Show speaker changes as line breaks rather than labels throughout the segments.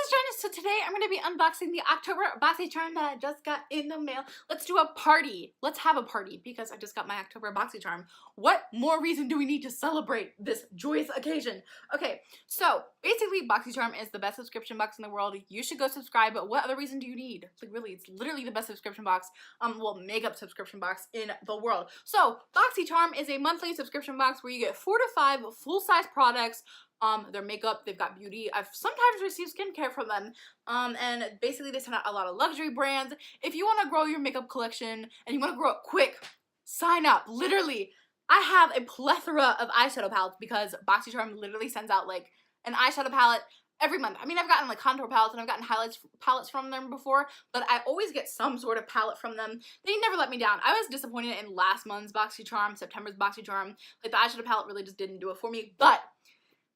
Boxycharm. So today I'm going to be unboxing the October Boxycharm that I just got in the mail. Let's do a party. Let's have a party because I just got my October Boxycharm. What more reason do we need to celebrate this joyous occasion? Okay, so basically Boxycharm is the best subscription box in the world. You should go subscribe, but what other reason do you need? Like really, it's literally the best subscription box, well, makeup subscription box in the world. So Boxycharm is a monthly subscription box where you get 4 to 5 full-size products. Their makeup, they've got beauty. I've sometimes received skincare from them. And basically they send out a lot of luxury brands. If you want to grow your makeup collection and you want to grow it quick, sign up. Literally, I have a plethora of eyeshadow palettes because Boxycharm literally sends out like an eyeshadow palette every month. I mean, I've gotten like contour palettes and I've gotten palettes from them before, but I always get some sort of palette from them. They never let me down. I was disappointed in last month's Boxycharm, September's Boxycharm. Like the eyeshadow palette really just didn't do it for me, but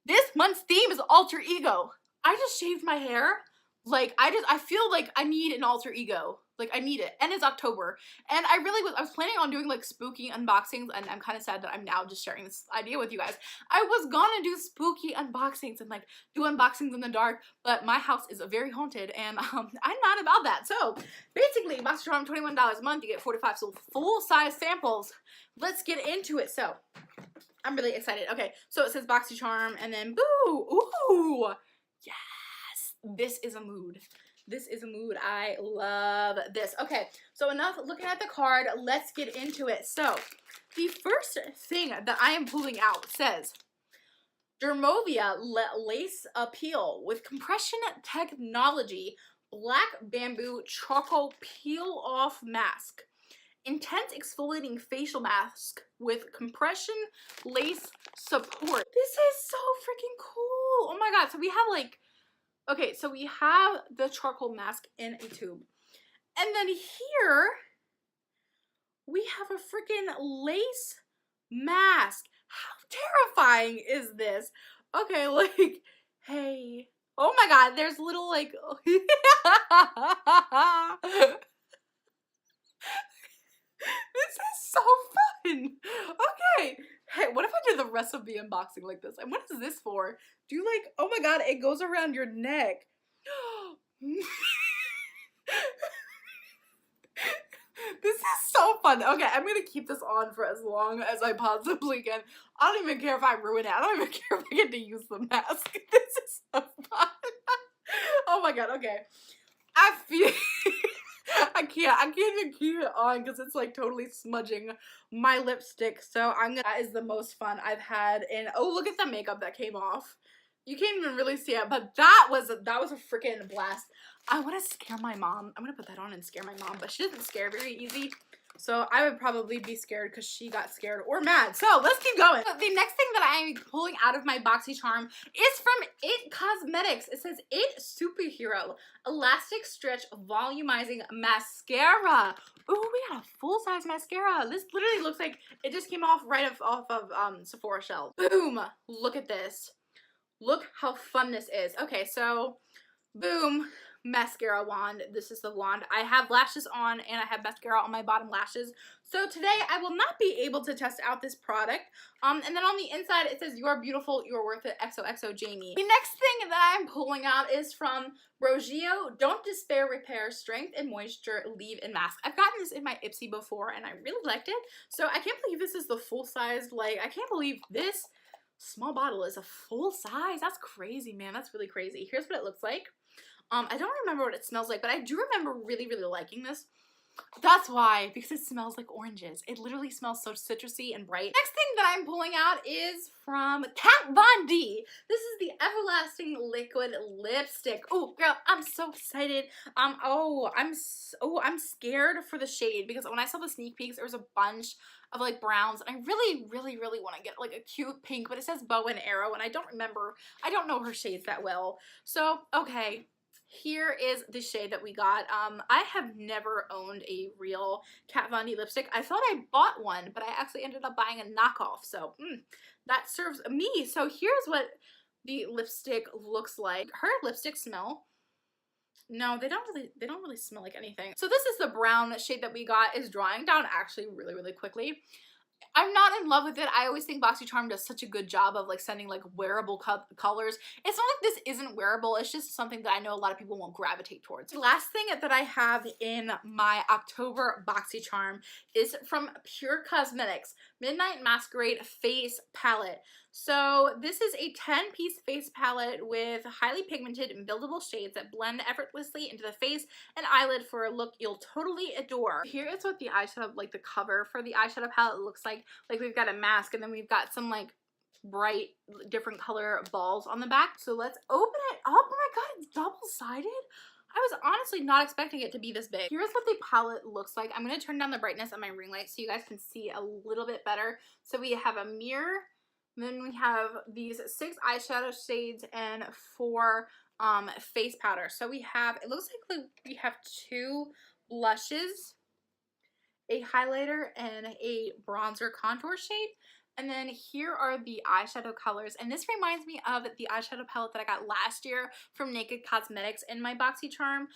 this month's theme is alter ego. I just shaved my hair. Like, I feel like I need an alter ego. Like, I need it. And it's October. And I was planning on doing, like, spooky unboxings, and I'm kind of sad that I'm now just sharing this idea with you guys. I was gonna do spooky unboxings and, like, do unboxings in the dark, but my house is very haunted, and I'm not about that. So, basically, Boxycharm, $21 a month, you get 4 to 5 full-size samples. Let's get into it. So, I'm really excited. Okay, so it says Boxycharm, and then boo! Ooh! Yes! This is a mood. This is a mood. I love this. Okay, so enough looking at the card. Let's get into it. So, the first thing that I am pulling out says, Dermovia Lace Appeal with compression technology, black bamboo charcoal peel-off mask. Intense exfoliating facial mask with compression lace support. This is so freaking cool. Oh my god. So we have like, okay, so we have the charcoal mask in a tube. And then here we have a freaking lace mask. How terrifying is this? Okay, like, hey. Oh my god, there's little like this is so fun. Okay. Hey, what if I do the rest of the unboxing like this? And what is this for? Do you like, oh my god, it goes around your neck. This is so fun. Okay, I'm gonna keep this on for as long as I possibly can. I don't even care if I ruin it. I don't even care if I get to use the mask. This is so fun. Oh my god, okay. I feel I can't even keep it on because it's like totally smudging my lipstick. So that is the most fun I've had. And oh, look at the makeup that came off. You can't even really see it, but that was a freaking blast. I want to scare my mom. I'm gonna put that on and scare my mom, but she doesn't scare very easy. So I would probably be scared because she got scared or mad. So let's keep going. So the next thing that I am pulling out of my Boxycharm is from It Cosmetics. It says It Superhero Elastic Stretch Volumizing Mascara. Ooh, we got a full-size mascara. This literally looks like it just came off right off of Sephora shelf. Boom. Look at this. Look how fun this is. Okay, so boom. Mascara wand. This is the wand. I have lashes on and I have mascara on my bottom lashes. So today I will not be able to test out this product. And then on the inside it says, you are beautiful, you are worth it, XOXO Jamie. The next thing that I'm pulling out is from Rogio Don't Despair Repair Strength and Moisture Leave-In Mask. I've gotten this in my Ipsy before and I really liked it. So I can't believe this is the full size. Like, I can't believe this small bottle is a full size. That's crazy, man. That's really crazy. Here's what it looks like. I don't remember what it smells like, but I do remember really, really liking this. That's why, because it smells like oranges. It literally smells so citrusy and bright. Next thing that I'm pulling out is from Kat Von D. This is the Everlasting Liquid Lipstick. Oh, girl, I'm so excited. I'm scared for the shade because when I saw the sneak peeks, there was a bunch of like browns, and I really, really, really want to get like a cute pink, but it says bow and arrow, and I don't know her shades that well. So, okay. Here is the shade that we got. I have never owned a real Kat Von D lipstick. I thought I bought one, but I actually ended up buying a knockoff. So that serves me. So here's what the lipstick looks like. Her lipstick smell. No, they don't really smell like anything. So this is the brown shade that we got. Is drying down actually really, really quickly. I'm not in love with it. I always think Boxycharm does such a good job of like sending like wearable colors. It's not like this isn't wearable. It's just something that I know a lot of people won't gravitate towards. The last thing that I have in my October Boxycharm is from Pure Cosmetics Midnight Masquerade Face Palette. So this is a 10-piece face palette with highly pigmented and buildable shades that blend effortlessly into the face and eyelid for a look you'll totally adore. Here is what the eyeshadow, like the cover for the eyeshadow palette looks like. Like we've got a mask and then we've got some like bright different color balls on the back. So let's open it up. Oh my god, it's double-sided. I was honestly not expecting it to be this big. Here's what the palette looks like. I'm going to turn down the brightness of my ring light so you guys can see a little bit better. So we have a mirror, then we have these 6 eyeshadow shades and 4 face powder. So we have, it looks like we have 2 blushes, a highlighter, and a bronzer contour shade. And then here are the eyeshadow colors, and this reminds me of the eyeshadow palette that I got last year from Naked Cosmetics in my Boxycharm.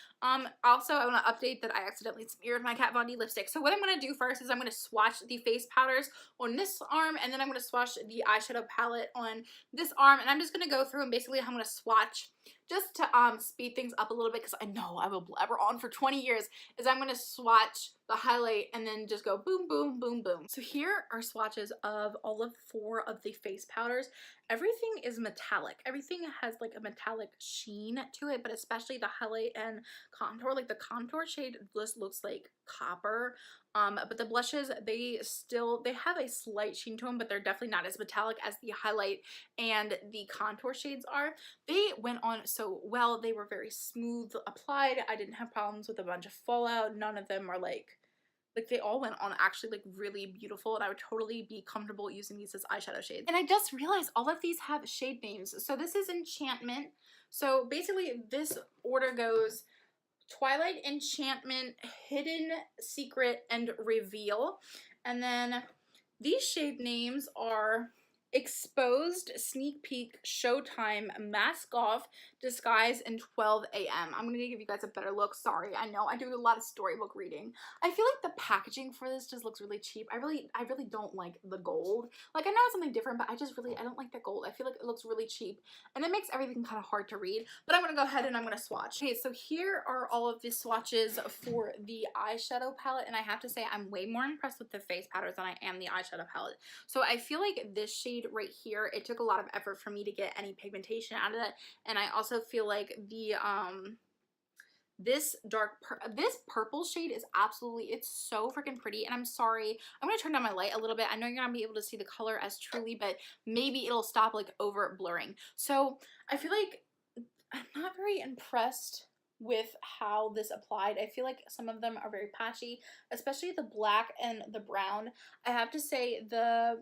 Also, I want to update that I accidentally smeared my Kat Von D lipstick. So what I'm going to do first is I'm going to swatch the face powders on this arm, and then I'm going to swatch the eyeshadow palette on this arm, and I'm just going to go through and basically I'm going to swatch just to speed things up a little bit, because I know I will blabber on for 20 years, is I'm going to swatch the highlight and then just go boom, boom, boom, boom. So here are swatches of all of 4 of the face powders. Everything is metallic. Everything has like a metallic sheen to it, but especially the highlight and contour. Like the contour shade just looks like copper. But the blushes, they have a slight sheen to them, but they're definitely not as metallic as the highlight and the contour shades are. They went on so well. They were very smooth applied. I didn't have problems with a bunch of fallout. None of them are like they all went on actually like really beautiful, and I would totally be comfortable using these as eyeshadow shades. And I just realized all of these have shade names. So this is Enchantment. So basically this order goes Twilight, Enchantment, Hidden, Secret, and Reveal. And then these shade names are Exposed, Sneak Peek, Showtime, Mask Off, Disguise, and 12 a.m. I'm going to give you guys a better look. Sorry, I know I do a lot of storybook reading. I feel like the packaging for this just looks really cheap. I really don't like the gold. Like, I know it's something different, but I don't like the gold. I feel like it looks really cheap, and it makes everything kind of hard to read. But I'm going to go ahead and I'm going to swatch. Okay, so here are all of the swatches for the eyeshadow palette, and I have to say I'm way more impressed with the face powders than I am the eyeshadow palette. So I feel like this shade right here, it took a lot of effort for me to get any pigmentation out of it, and I also feel like the this purple shade is absolutely, it's so freaking pretty. And I'm sorry, I'm gonna turn down my light a little bit. I know you're gonna be able to see the color as truly, but maybe it'll stop like over blurring. So I feel like I'm not very impressed with how this applied. I feel like some of them are very patchy, especially the black and the brown. I have to say the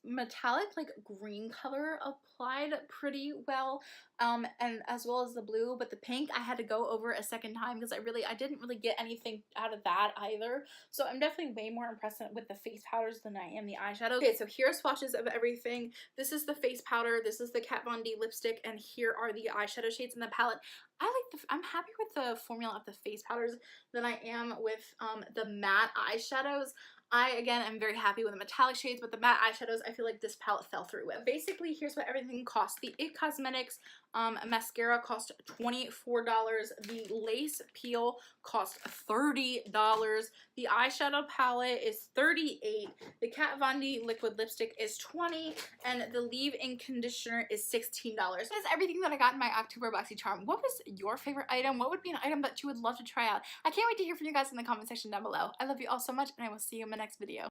metallic like green color applied pretty well, and as well as the blue, but the pink I had to go over a second time because I didn't really get anything out of that either. So I'm definitely way more impressed with the face powders than I am the eyeshadow. Okay, so here are swatches of everything. This is the face powder, this is the Kat Von D lipstick, and here are the eyeshadow shades in the palette. I'm happy with the formula of the face powders than I am with the matte eyeshadows. I, again, am very happy with the metallic shades, but the matte eyeshadows, I feel like this palette fell through with. Basically, here's what everything costs. The It Cosmetics mascara cost $24. The Lace Peel cost $30. The eyeshadow palette is $38. The Kat Von D liquid lipstick is $20. And the leave-in conditioner is $16. That is everything that I got in my October Boxycharm. What was your favorite item? What would be an item that you would love to try out? I can't wait to hear from you guys in the comment section down below. I love you all so much, and I will see you in my next video.